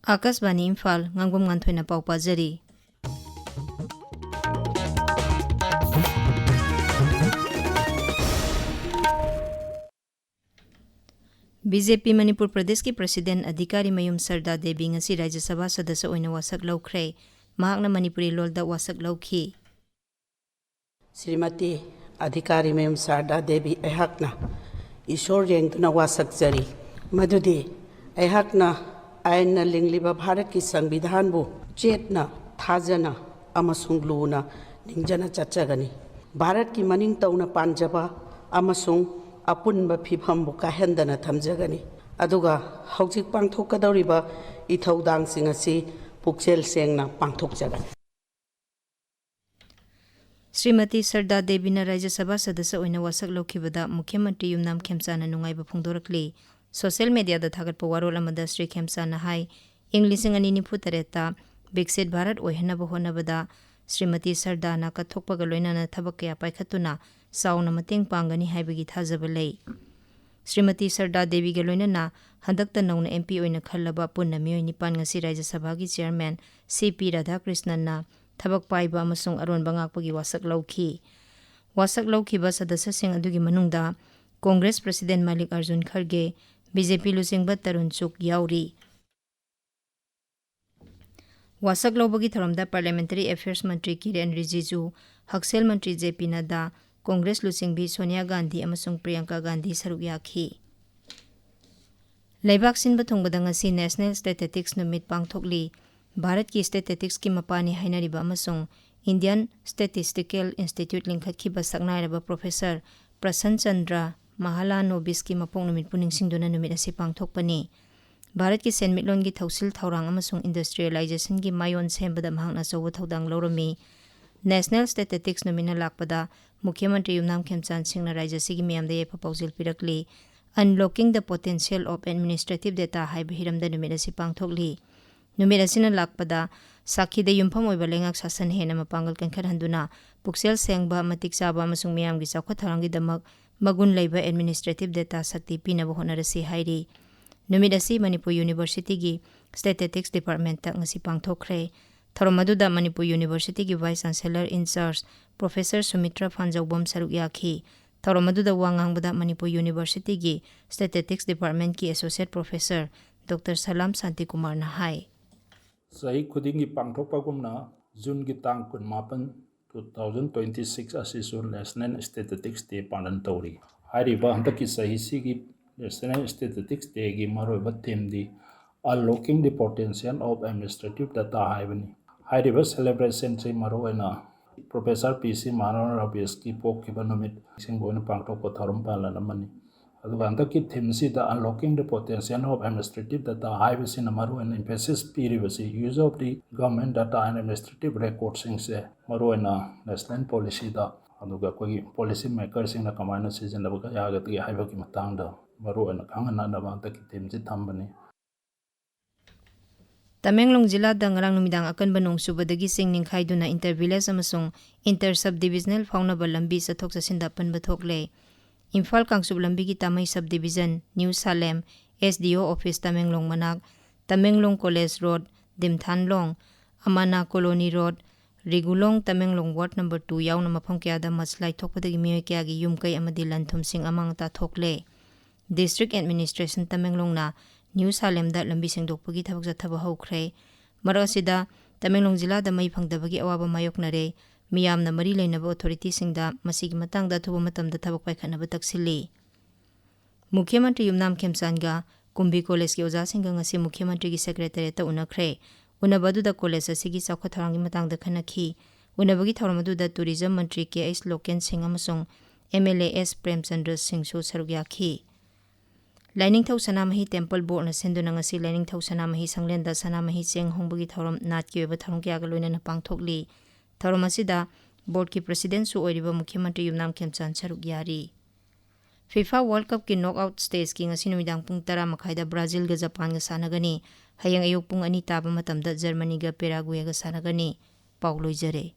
Akasbani Imphal Ngangbam Nganthoi na pau pajari. BJP Manipur Pradesh ki President Adhikari Mayum Sarda Devi ngasi Rajya Sabha Sadasya oina wasak laukhre. Mahakna Manipuri lolda wasak laukhi. Srimati Adhikari Mayum Sarda Devi ehakna Ishor yengtuna wasak jari. Madudi ehakna aina lingliba Bharat ki Sanvidhan bu chetna thajana amasung luna ningjana chachagani. Bharat ki maning tauna panjaba amasung apunba phifam bu kahendana thamjagani. Aduga haujik pangthokadawriba ithaudang asi pukchel sengna pangthokjagani. Srimati Sarda Devi na Rajya Sabha Sadasya oina wasak laukhibada Mukhyamantri Yumnam Khemchana nungaiba phongdorakli. Social media da thagatpa warol amada Sri Khemchana hai ing 2023 Biksit Bharat oihanaba honabada Srimati Sarda na kathokpaga loinana thabak kaya paikhatuna sauna mateng pangani haibagi thajaba lei. Srimati Sarda Devi ga loinana handakta nauna MP oina khallaba punna miyoi nipan ngasi Rajya Sabha gi Chairman CP Radhakrishnan na thabak paiba amasung aronba ngakpagi wasak laukhi. Wasak laukhiba sadasya sing adugi manungda Congress President Malik Arjun Kharge, BJP Lusingba Tarun Chuk yauri. Wasak laubagi tharamda Parliamentary Affairs Mantri Kiren Rijiju, Haksel Mantri JP Nada, Congress Lusingbi Sonia Gandhi amasung Priyanka Gandhi saruk yakhi. Laibak sinba thongbada ngasi National Statistics Numit pangthokli, Bharat ki Statistics ki mapani hainariba amasung Indian Statistical Institute lingkhatkiba saknairaba Professor Prasan Chandra Mahala Nobis ki mapong numit puning singduna numit asi pangthokpani. Bharat ki senmitlon gi thausil thaurang amasung industrialization gi mayon sembada mahakna chawa thaudang lorami. National Statistics numina lakpada Mukhyamantri Yumnam Khemchan Singna Rajya sigi miyamda yepa paujil pirakli. Unlocking the potential of administrative data haiba hiramda numit asi pangthokli. Numit asina lakpada sakhida yumpham oiba lengak sasan hena mapangal kankhat handuna puksel sengba matik chaba amasung miyam gi chawkhat tharangi damak magun leiba administrative data sakti pinaba honarasi hairi. Numit asi Manipur University gi Statistics Department tak ngasi pangthokre. Thoromaduda Manipur University gi Vice Chancellor in Charge Professor Sumitra Phanjaubam saruk yakhi. Thoromaduda wangangbada Manipur University gi Statistics Department ki Associate Professor Dr. Salam Santi Kumar na hai. Sahi khudingi pangthokpagumna June gi tang 18 2026 asisu National Statistics Day palan tawri. Hariba handaki sahi sigi National Statistics Day gi maroiba theme di Unlocking the Potential of Administrative Data haibani. Hariba celebration se maroina Professor PC Manon Rabiski pokhiba numit singboina pangthokpa tharum palanamani. Aduga handaki theme si the Unlocking the Potential of Administrative Data haibasi na maroina emphasis piribasi use of the government data and administrative records se maroina national policy da aduga koi policy makers sing na kamaina season da baga yagati haibaki matangda maroina khangana na ba taki theme si thambani. Tamenglong Jila da ngarang numidang akanba nungsubadagi sing ningkhaiduna inter-village amasung inter-subdivisional faunaba lambi sathok sasinda panba thokle. Imphal Kangsub lambi ki Tamai Subdivision, New Salem, SDO Office Tamenglong Manak, Tamenglong College Road, Dimthanlong, Amana Colony Road, Rigulong Tamenglong Ward No. 2 yaw na mapam kaya da matslay thokpadagi miyoy kaya gi yumkay amadi lanthum sing amang ta thokle. District Administration Tamenglong na New Salem da lambi sing dokpagi thabak jathaba haukre. Marasida Tamenglong Jila da may phangdabagi awaba mayok na re. Miyam na mari lainaba authority singda masigi matang da thuba matam da thabak paikhanaba taksili. Mukhyamantri Yumnam Khemchan ga Kumbi College ki oja singga ngasi Mukhyamantri gi secretary ta unakre. Unabadu da college asigi chawkha tharangi matang da khanakhi. Unabagi tharamadu da tourism mantri KS Loken Singh amasung MLAS Premchandra Singh su saruk yakhi. Lining Thau Sanamahi Temple Board na senduna ngasi Lining Thau Sanamahi Sanglenda Sanamahi Cheng hongbagi tharam nat ki oba tharum kya ga loina na pangthokli. Tharum asida board ki president su oiriba Mukhyamantri Yumnam Khemchan saruk yari. FIFA World Cup ki knockout stage ki ngasi numidang pung 10 makhaida Brazil ga Japan ga sanagani. Hayang ayuk pung 2 taba matamda Germany ga Paraguay ga sanagani. Paulo Jare.